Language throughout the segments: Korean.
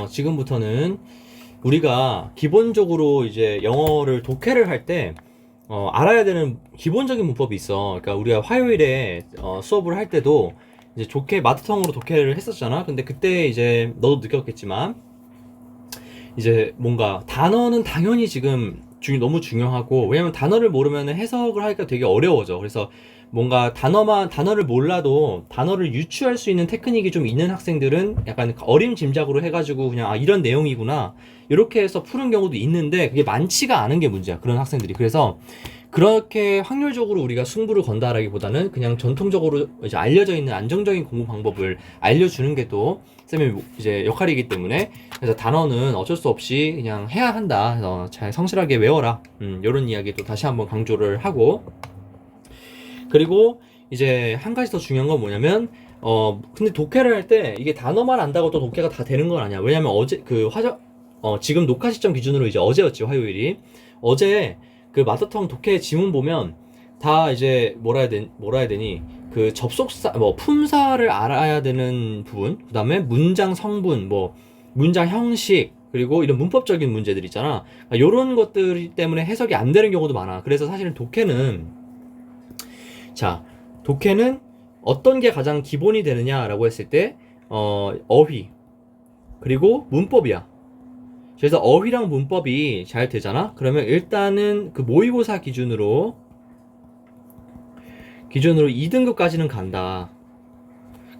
지금부터는 우리가 기본적으로 이제 영어를 독해를 할 때 알아야 되는 기본적인 문법이 있어. 그러니까 우리가 화요일에 수업을 할 때도 이제 마트텅으로 독해를 했었잖아. 근데 그때 이제 너도 느꼈겠지만 이제 뭔가 단어는 당연히 지금 너무 중요하고, 왜냐면 단어를 모르면 해석을 하기가 되게 어려워져. 그래서 뭔가 단어를 몰라도 단어를 유추할 수 있는 테크닉이 좀 있는 학생들은 약간 어림짐작으로 해가지고 그냥 이런 내용이구나 이렇게 해서 푸는 경우도 있는데, 그게 많지가 않은 게 문제야, 그런 학생들이. 그래서 그렇게 확률적으로 우리가 승부를 건다라기보다는 그냥 전통적으로 이제 알려져 있는 안정적인 공부 방법을 알려주는 게 또 쌤의 이제 역할이기 때문에, 그래서 단어는 어쩔 수 없이 그냥 해야 한다. 잘 성실하게 외워라. 이런 이야기도 다시 한번 강조를 하고, 그리고 이제 한 가지 더 중요한 건 뭐냐면, 근데 독해를 할 때 이게 단어만 안다고 또 독해가 다 되는 건 아니야. 왜냐면 지금 녹화 시점 기준으로 이제 어제였지, 화요일이. 어제 그 마더텅 독해 지문 보면 다 이제 뭐라 해야 되니? 그 접속사, 품사를 알아야 되는 부분, 그 다음에 문장 성분, 문장 형식, 그리고 이런 문법적인 문제들 있잖아. 요런 것들 때문에 해석이 안 되는 경우도 많아. 그래서 사실은 독해는 어떤 게 가장 기본이 되느냐라고 했을 때, 어휘, 그리고 문법이야. 그래서 어휘랑 문법이 잘 되잖아? 그러면 일단은 그 모의고사 기준으로 2등급까지는 간다.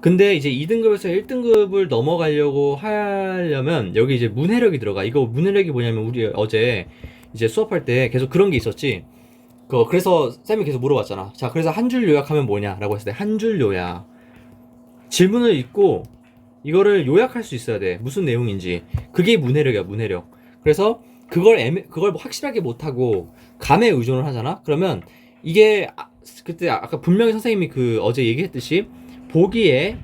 근데 이제 2등급에서 1등급을 넘어가려고 하려면 여기 이제 문해력이 들어가. 이거 문해력이 뭐냐면, 우리 어제 이제 수업할 때 계속 그런 게 있었지. 그래서 쌤이 계속 물어봤잖아. 자, 그래서 한 줄 요약하면 뭐냐라고 했을 때, 한 줄 요약. 질문을 읽고 이거를 요약할 수 있어야 돼. 무슨 내용인지. 그게 문해력이야, 문해력. 그래서 그걸 확실하게 못하고 감에 의존을 하잖아? 그러면 이게, 그때 아까 분명히 선생님이 어제 얘기했듯이, 보기에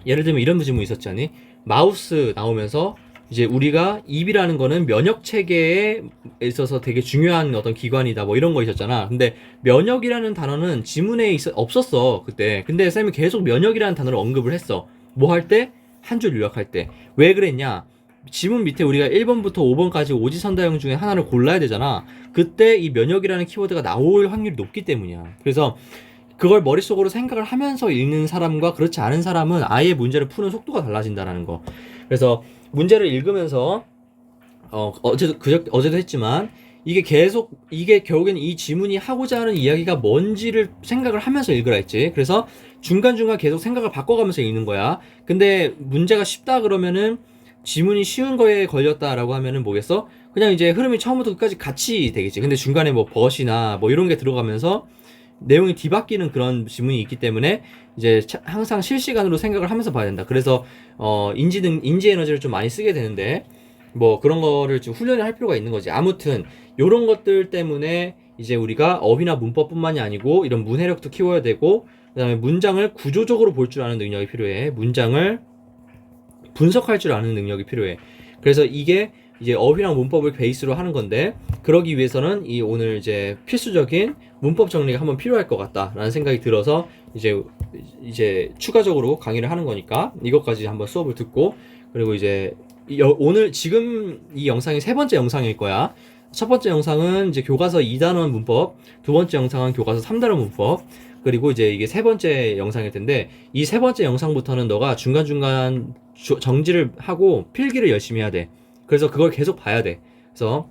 예를 들면 이런 질문 있었지 않니? 마우스 나오면서 이제 우리가 입이라는 거는 면역 체계에 있어서 되게 중요한 어떤 기관이다, 이런 거 있었잖아. 근데 면역이라는 단어는 지문에 없었어, 그때. 근데 쌤이 계속 면역이라는 단어를 언급을 했어. 뭐 할 때? 한 줄 요약할 때. 왜 그랬냐? 지문 밑에 우리가 1번부터 5번까지 오지선다형 중에 하나를 골라야 되잖아. 그때 이 면역이라는 키워드가 나올 확률이 높기 때문이야. 그래서 그걸 머릿속으로 생각을 하면서 읽는 사람과 그렇지 않은 사람은 아예 문제를 푸는 속도가 달라진다는 거. 그래서 문제를 읽으면서 어제도 했지만, 이게 결국엔 이 지문이 하고자 하는 이야기가 뭔지를 생각을 하면서 읽으라 했지. 그래서 중간중간 계속 생각을 바꿔가면서 읽는 거야. 근데 문제가 쉽다 그러면은, 지문이 쉬운 거에 걸렸다라고 하면은 뭐겠어? 그냥 이제 흐름이 처음부터 끝까지 같이 되겠지. 근데 중간에 벗이나 이런 게 들어가면서 내용이 뒤바뀌는 그런 지문이 있기 때문에 이제 항상 실시간으로 생각을 하면서 봐야 된다. 그래서 인지 에너지를 좀 많이 쓰게 되는데, 그런 거를 좀 훈련을 할 필요가 있는 거지. 아무튼 요런 것들 때문에 이제 우리가 어휘나 문법뿐만이 아니고 이런 문해력도 키워야 되고, 그다음에 문장을 구조적으로 볼 줄 아는 능력이 필요해. 문장을 분석할 줄 아는 능력이 필요해. 그래서 이게 이제 어휘랑 문법을 베이스로 하는 건데, 그러기 위해서는 오늘 이제 필수적인 문법 정리가 한번 필요할 것 같다라는 생각이 들어서 이제 추가적으로 강의를 하는 거니까 이것까지 한번 수업을 듣고, 그리고 이제 오늘 지금 이 영상이 세 번째 영상일 거야. 첫 번째 영상은 이제 교과서 2단원 문법, 두 번째 영상은 교과서 3단원 문법, 그리고 이제 이게 세 번째 영상일 텐데, 이 세 번째 영상부터는 너가 중간중간 정지를 하고 필기를 열심히 해야 돼. 그래서 그걸 계속 봐야 돼. 그래서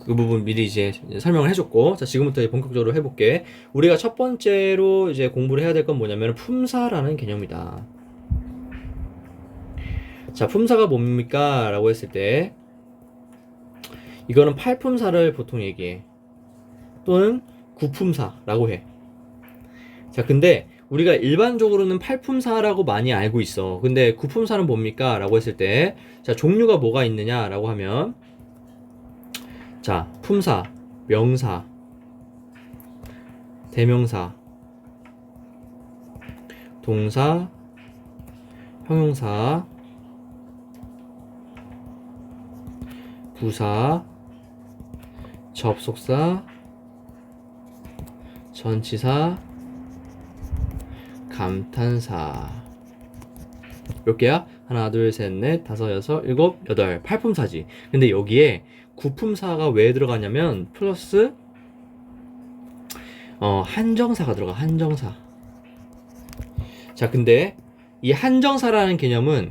그 부분 미리 이제 설명을 해줬고, 자, 지금부터 본격적으로 해볼게. 우리가 첫 번째로 이제 공부를 해야 될 건 뭐냐면 품사라는 개념이다. 자, 품사가 뭡니까? 라고 했을 때, 이거는 팔품사를 보통 얘기해. 또는 구품사라고 해. 자, 근데 우리가 일반적으로는 팔품사라고 많이 알고 있어. 근데 구품사는 뭡니까? 라고 했을 때, 자, 종류가 뭐가 있느냐? 라고 하면, 자, 품사, 명사, 대명사, 동사, 형용사, 부사, 접속사, 전치사, 감탄사. 몇 개야? 하나, 둘, 셋, 넷, 다섯, 여섯, 일곱, 여덟. 팔품사지. 근데 여기에 구품사가 왜 들어가냐면 플러스 한정사가 들어가. 한정사. 자, 근데 이 한정사라는 개념은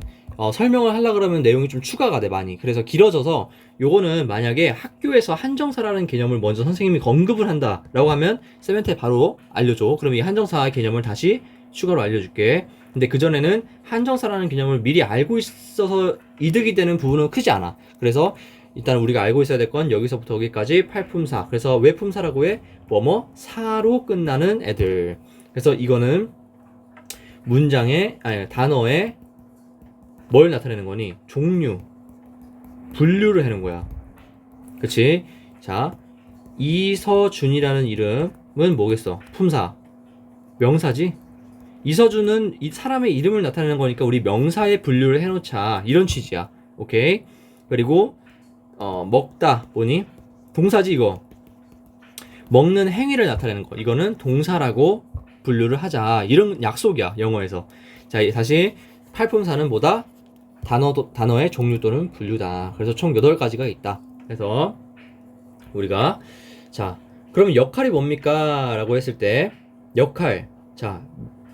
설명을 하려고 그러면 내용이 좀 추가가 돼, 많이. 그래서 길어져서 요거는 만약에 학교에서 한정사라는 개념을 먼저 선생님이 언급을 한다라고 하면 쌤한테 바로 알려줘. 그럼 이 한정사 개념을 다시 추가로 알려줄게. 근데 그전에는 한정사라는 개념을 미리 알고 있어서 이득이 되는 부분은 크지 않아. 그래서 일단 우리가 알고 있어야 될 건 여기서부터 여기까지 팔품사. 그래서 왜 품사라고 해? 뭐뭐 사로 끝나는 애들. 그래서 이거는 문장의 아니 단어의 뭘 나타내는 거니? 종류, 분류를 하는 거야. 그치? 자, 이서준이라는 이름은 뭐겠어? 품사. 명사지? 이서준은 이 사람의 이름을 나타내는 거니까 우리 명사에 분류를 해놓자. 이런 취지야. 오케이? 그리고 먹다 보니 동사지 이거. 먹는 행위를 나타내는 거. 이거는 동사라고 분류를 하자. 이런 약속이야. 영어에서. 자, 다시 팔품사는 뭐다? 단어의 종류 또는 분류다. 그래서 총 8가지가 있다. 그래서 우리가 자, 그럼 역할이 뭡니까? 라고 했을 때 역할. 자,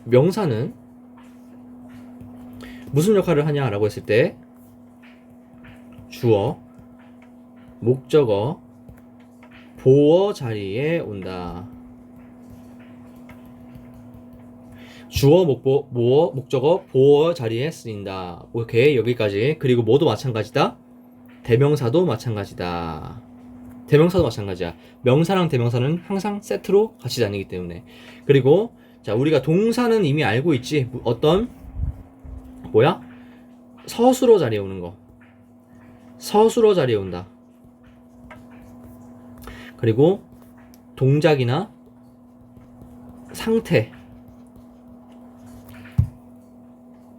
명사는 무슨 역할을 하냐? 라고 했을 때 주어, 목적어, 보어 자리에 온다. 주어, 목적어, 보어 자리에 쓰인다. 오케이, 여기까지. 그리고 뭐도 마찬가지다. 대명사도 마찬가지다. 대명사도 마찬가지야. 명사랑 대명사는 항상 세트로 같이 다니기 때문에. 그리고 자, 우리가 동사는 이미 알고 있지. 어떤 뭐야? 서술어 자리에 오는 거. 서술어 자리에 온다. 그리고 동작이나 상태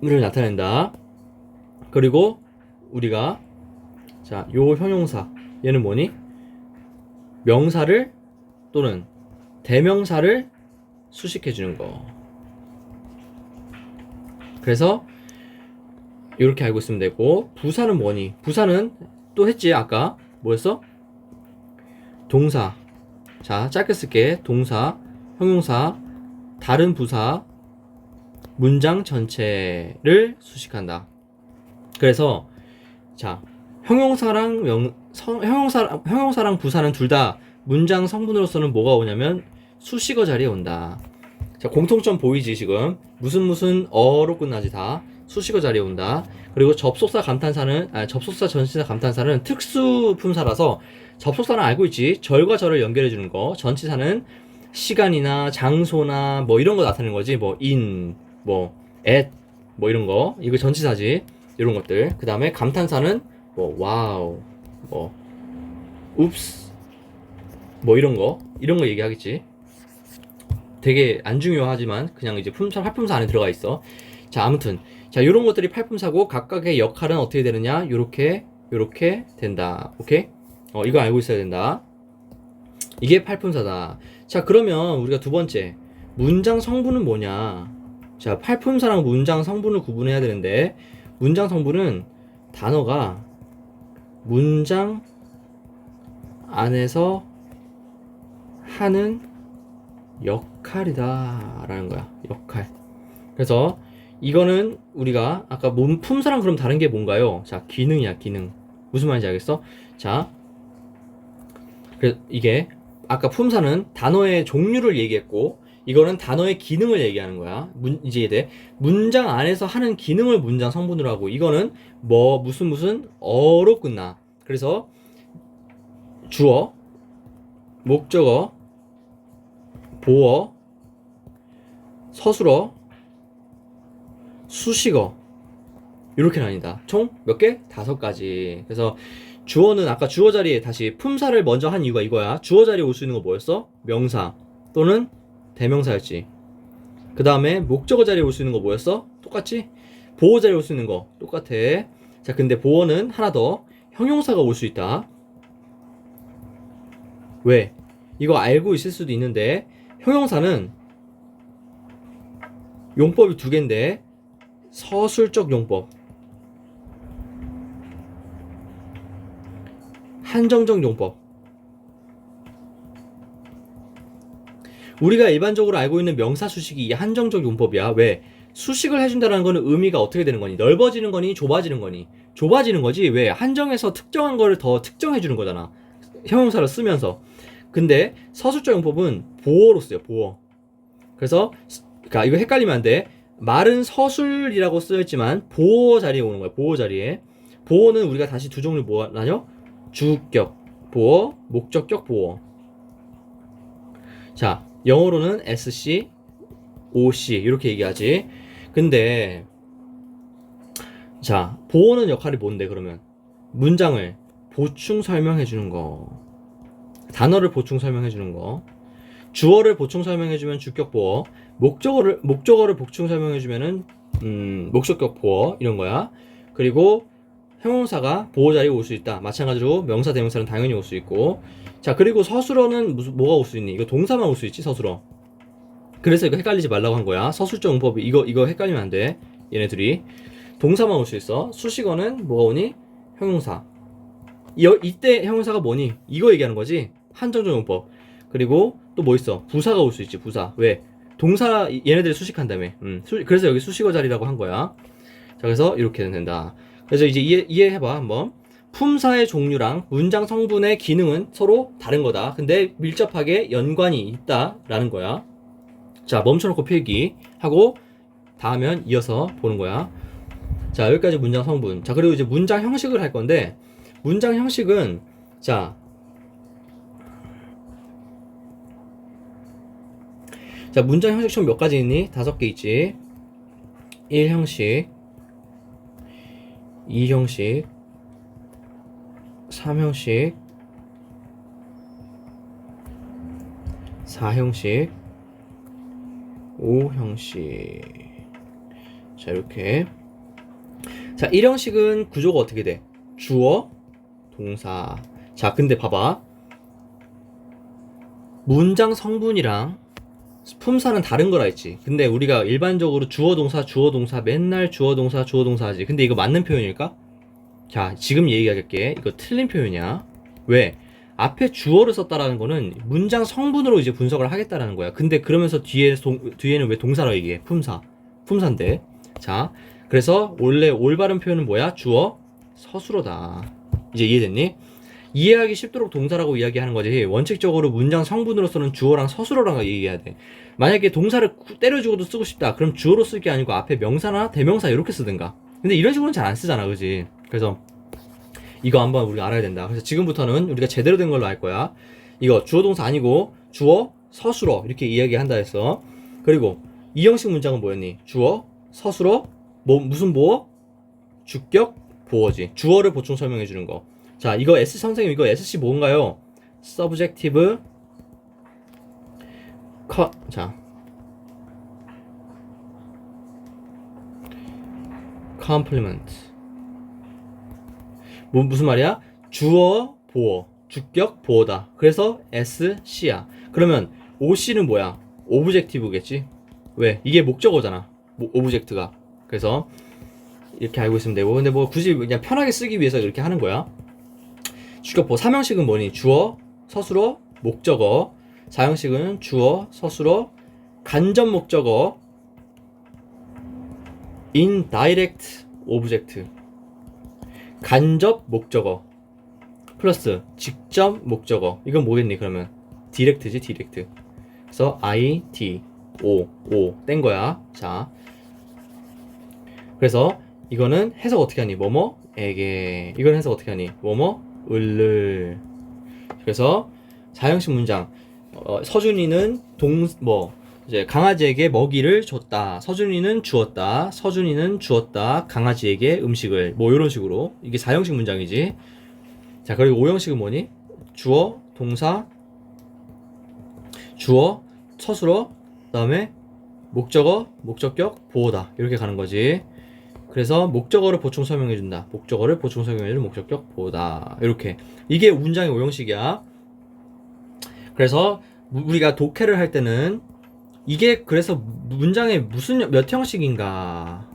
를 나타낸다. 그리고 우리가 자, 요 형용사 얘는 뭐니? 명사를 또는 대명사를 수식해 주는 거. 그래서 이렇게 알고 있으면 되고, 부사는 뭐니? 부사는 또 했지. 아까 뭐였어? 동사. 자, 짧게 쓸게. 동사, 형용사, 다른 부사, 문장 전체를 수식한다. 그래서 자, 형용사랑 부사는 둘 다 문장 성분으로서는 뭐가 오냐면 수식어 자리에 온다. 자, 공통점 보이지 지금? 무슨 어로 끝나지 다 수식어 자리에 온다. 그리고 접속사 전치사 감탄사는 특수 품사라서 접속사는 알고 있지. 절과 절을 연결해 주는 거. 전치사는 시간이나 장소나 뭐 이런 거 나타내는 거지. 뭐 in 뭐 at 뭐 이런 거. 이거 전치사지. 이런 것들. 그 다음에 감탄사는 뭐 와우 뭐 웁스 뭐 이런 거 얘기하겠지. 되게 안 중요하지만 그냥 이제 활품사 안에 들어가 있어. 자, 아무튼 자, 요런 것들이 팔품사고 각각의 역할은 어떻게 되느냐? 요렇게 된다. 오케이? 이거 알고 있어야 된다. 이게 팔품사다. 자, 그러면 우리가 두 번째 문장 성분은 뭐냐? 자, 팔품사랑 문장 성분을 구분해야 되는데, 문장 성분은 단어가 문장 안에서 하는 역할이다 라는 거야. 역할. 그래서 이거는 우리가 아까 품사랑 그럼 다른 게 뭔가요? 자, 기능이야. 기능. 무슨 말인지 알겠어? 자, 그래서 이게 아까 품사는 단어의 종류를 얘기했고, 이거는 단어의 기능을 얘기하는 거야. 이제 이해돼? 문장 안에서 하는 기능을 문장 성분으로 하고, 이거는 뭐 무슨 어로 끝나. 그래서 주어, 목적어, 보어, 서술어, 수식어 이렇게 나뉜다. 총 몇 개? 5가지. 그래서 주어는 아까 주어 자리에 다시 품사를 먼저 한 이유가 이거야. 주어 자리에 올 수 있는 거 뭐였어? 명사 또는 대명사였지. 그 다음에 목적어 자리에 올 수 있는 거 뭐였어? 똑같지? 보어 자리에 올 수 있는 거 똑같아. 자, 근데 보어는 하나 더 형용사가 올 수 있다. 왜? 이거 알고 있을 수도 있는데, 형용사는 용법이 2개인데 서술적 용법, 한정적 용법. 우리가 일반적으로 알고 있는 명사 수식이 이 한정적 용법이야. 왜? 수식을 해준다는 거는 의미가 어떻게 되는 거니? 넓어지는 거니? 좁아지는 거니? 좁아지는 거지. 왜? 한정해서 특정한 거를 더 특정해 주는 거잖아. 형용사를 쓰면서. 근데 서술적 용법은 보어로 쓰여. 보어. 그래서 그러니까 이거 헷갈리면 안 돼. 말은 서술이라고 쓰였지만 보어 자리에 오는 거야. 보어 자리에. 보어는 우리가 다시 두 종류 뭐 나뉘어? 주격 보어, 목적격 보어. 자, 영어로는 SC, OC 이렇게 얘기하지. 근데 자, 보어는 역할이 뭔데 그러면? 문장을 보충 설명해 주는 거. 단어를 보충 설명해 주는 거. 주어를 보충 설명해 주면 주격 보어. 목적어를 보충 설명해 주면은 목적격 보어 이런 거야. 그리고 형용사가 보어 자리에 올 수 있다. 마찬가지로 명사 대명사는 당연히 올 수 있고. 자, 그리고 서술어는 뭐가 올 수 있니? 이거 동사만 올 수 있지, 서술어. 그래서 이거 헷갈리지 말라고 한 거야. 서술적 용법이 이거 헷갈리면 안 돼. 얘네들이 동사만 올 수 있어. 수식어는 뭐가 오니? 형용사. 이때 형용사가 뭐니? 이거 얘기하는 거지. 한정적 용법. 그리고 또 뭐 있어? 부사가 올 수 있지. 부사. 왜? 동사 얘네들이 수식한다며. 그래서 여기 수식어 자리라고 한 거야. 자, 그래서 이렇게 된다. 그래서 이제 이해해봐 한번. 품사의 종류랑 문장 성분의 기능은 서로 다른 거다. 근데 밀접하게 연관이 있다라는 거야. 자, 멈춰놓고 필기하고 다음엔 이어서 보는 거야. 자, 여기까지 문장 성분. 자, 그리고 이제 문장 형식을 할 건데, 문장 형식은, 자, 문장 형식 총 몇 가지 있니? 5개 있지. 1형식, 2형식, 3형식, 4형식, 5형식. 자, 이렇게. 자, 1형식은 구조가 어떻게 돼? 주어, 동사. 자, 근데 봐봐. 문장 성분이랑 품사는 다른 거라 했지. 근데 우리가 일반적으로 주어, 동사, 맨날 주어, 동사 하지. 근데 이거 맞는 표현일까? 자, 지금 얘기할게. 이거 틀린 표현이야. 왜? 앞에 주어를 썼다라는 거는 문장 성분으로 이제 분석을 하겠다라는 거야. 근데 그러면서 뒤에는 왜 동사로 얘기해? 품사인데. 자, 그래서 원래 올바른 표현은 뭐야? 주어, 서술어다. 이제 이해됐니? 이해하기 쉽도록 동사라고 이야기하는 거지. 원칙적으로 문장 성분으로서는 주어랑 서술어랑 얘기해야 돼. 만약에 동사를 때려주고도 쓰고 싶다. 그럼 주어로 쓸 게 아니고 앞에 명사나 대명사 이렇게 쓰든가. 근데 이런 식으로는 잘 안 쓰잖아, 그지? 그래서 이거 한번 우리가 알아야 된다. 그래서 지금부터는 우리가 제대로 된 걸로 할 거야. 이거 주어 동사 아니고 주어, 서술어 이렇게 이야기한다 했어. 그리고 이 형식 문장은 뭐였니? 주어, 서술어, 무슨 보어? 주격, 보어지. 주어를 보충 설명해 주는 거. 자, 이거 선생님 이거 SC 뭔가요? subjective 자, complement. 무슨 말이야? 주어, 보어, 주격, 보어다. 그래서 SC야. 그러면 OC는 뭐야? 오브젝티브겠지? 왜? 이게 목적어잖아. 오브젝트가. 그래서 이렇게 알고 있으면 되고. 근데 뭐 굳이 그냥 편하게 쓰기 위해서 이렇게 하는 거야. 주격보 3형식은 뭐니? 주어, 서술어, 목적어. 4형식은 주어, 서술어, 간접 목적어, indirect object. 간접 목적어 플러스 직접 목적어. 이건 뭐겠니 그러면? 디렉트지, 디렉트. 그래서 IT, O 뗀 거야. 자, 그래서 이거는 해석 어떻게 하니? 뭐뭐에게. 이건 해석 어떻게 하니? 뭐뭐 을를. 그래서 4형식 문장. 서준이는 이제 강아지에게 먹이를 줬다. 서준이는 주었다. 서준이는 주었다. 강아지에게 음식을. 뭐 이런 식으로. 이게 4형식 문장이지. 자, 그리고 5형식은 뭐니? 주어, 동사, 주어, 서술어, 그다음에 목적어, 목적격, 보어다. 이렇게 가는 거지. 그래서 목적어를 보충 설명해 준다. 목적어를 보충 설명해 주는 목적격, 보어다. 이렇게. 이게 문장의 5형식이야. 그래서 우리가 독해를 할 때는 이게 그래서 문장에 몇 형식인가?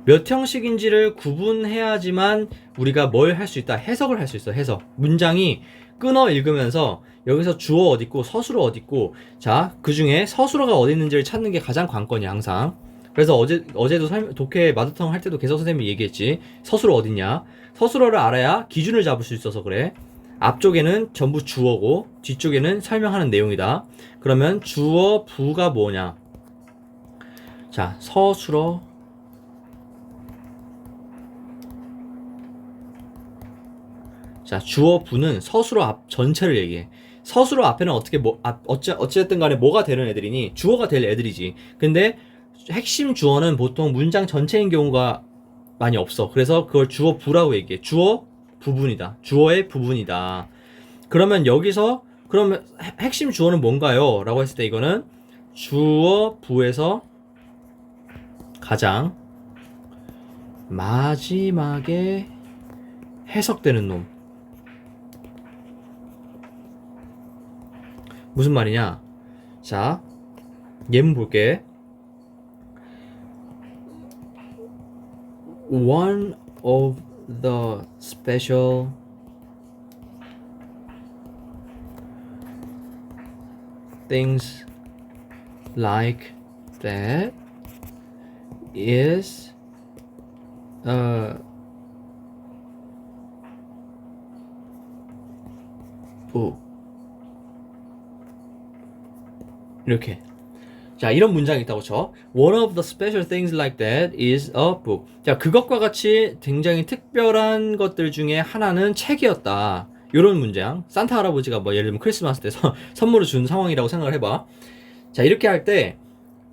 몇 형식인지를 구분해야지만 우리가 뭘 할 수 있다. 해석을 할 수 있어. 해석. 문장이 끊어 읽으면서 여기서 주어 어디 있고 서술어 어디 있고 자, 그 중에 서술어가 어디 있는지를 찾는 게 가장 관건이야, 항상. 그래서 어제도 독해 마더텅 할 때도 계속 선생님이 얘기했지. 서술어 어딨냐? 서술어를 알아야 기준을 잡을 수 있어서 그래. 앞쪽에는 전부 주어고 뒤쪽에는 설명하는 내용이다. 그러면 주어 부가 뭐냐? 자, 서술어 자, 주어 부는 서술어 앞 전체를 얘기해. 서술어 앞에는 어쨌든 간에 뭐가 되는 애들이니? 주어가 될 애들이지. 근데 핵심 주어는 보통 문장 전체인 경우가 많이 없어. 그래서 그걸 주어 부라고 얘기해. 주어 부분이다. 주어의 부분이다. 그러면 여기서 그러면 핵심 주어는 뭔가요? 라고 했을 때 이거는 주어 부에서 가장 마지막에 해석되는 놈. 무슨 말이냐? 자, 예문 볼게. One of the special things like that is book. 이렇게. 자, 이런 문장이 있다고 쳐. One of the special things like that is a book. 자, 그것과 같이 굉장히 특별한 것들 중에 하나는 책이었다. 이런 문장. 산타 할아버지가 뭐 예를 들면 크리스마스 때 선물을 준 상황이라고 생각을 해봐. 자, 이렇게 할 때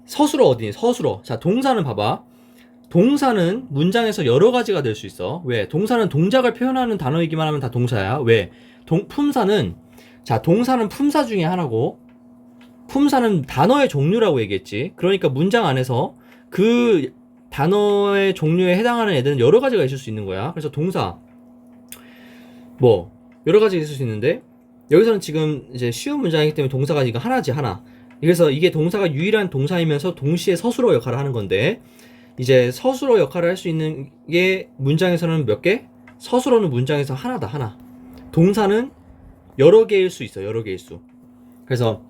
서술어 어디니? 서술어. 자, 동사는 봐봐. 동사는 문장에서 여러 가지가 될 수 있어. 왜? 동사는 동작을 표현하는 단어이기만 하면 다 동사야. 왜? 품사는 자, 동사는 품사 중에 하나고 품사는 단어의 종류라고 얘기했지. 그러니까 문장 안에서 그 단어의 종류에 해당하는 애들은 여러 가지가 있을 수 있는 거야. 그래서 동사 뭐 여러 가지 있을 수 있는데 여기서는 지금 이제 쉬운 문장이기 때문에 동사가 이거 하나지, 하나. 그래서 이게 동사가 유일한 동사이면서 동시에 서술어 역할을 하는 건데 이제 서술어 역할을 할 수 있는 게 문장에서는 몇 개? 서술어는 문장에서 하나다, 하나. 동사는 여러 개일 수 있어, 여러 개일 수. 그래서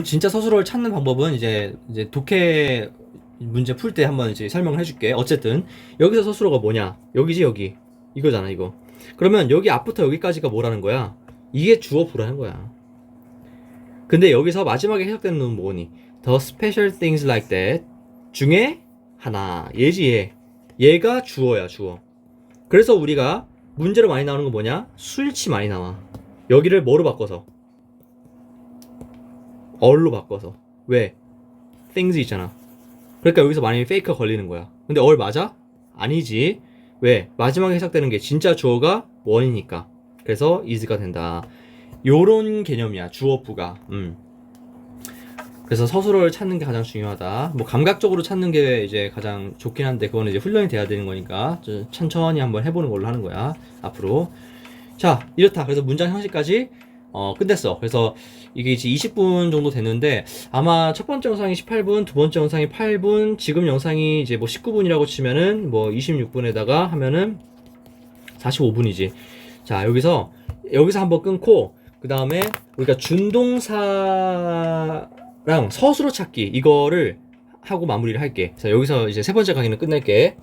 진짜 서술어를 찾는 방법은 이제 독해 문제 풀 때 한번 이제 설명을 해줄게. 어쨌든 여기서 서술어가 뭐냐? 여기지, 여기. 이거잖아, 이거. 그러면 여기 앞부터 여기까지가 뭐라는 거야? 이게 주어 부라는 거야. 근데 여기서 마지막에 해석되는 놈은 뭐니? The special things like that 중에 하나. 얘지, 얘. 얘가 주어야, 주어. 그래서 우리가 문제로 많이 나오는 건 뭐냐? 수일치 많이 나와. 여기를 뭐로 바꿔서? 얼로 바꿔서. 왜? things 있잖아. 그러니까 여기서 많이 페이크가 걸리는 거야. 근데 얼 맞아? 아니지. 왜? 마지막에 해석되는 게 진짜 주어가 원이니까. 그래서 is가 된다. 요런 개념이야, 주어부가. 그래서 서술어를 찾는 게 가장 중요하다. 뭐 감각적으로 찾는 게 이제 가장 좋긴 한데 그거는 이제 훈련이 돼야 되는 거니까 천천히 한번 해보는 걸로 하는 거야, 앞으로. 자, 이렇다. 그래서 문장 형식까지 끝냈어. 그래서 이게 이제 20분 정도 됐는데 아마 첫 번째 영상이 18분, 두 번째 영상이 8분, 지금 영상이 이제 뭐 19분이라고 치면은 뭐 26분에다가 하면은 45분이지. 자, 여기서 한번 끊고 그 다음에 우리가 준동사랑 서술어 찾기 이거를 하고 마무리를 할게. 자, 여기서 이제 세 번째 강의는 끝낼게.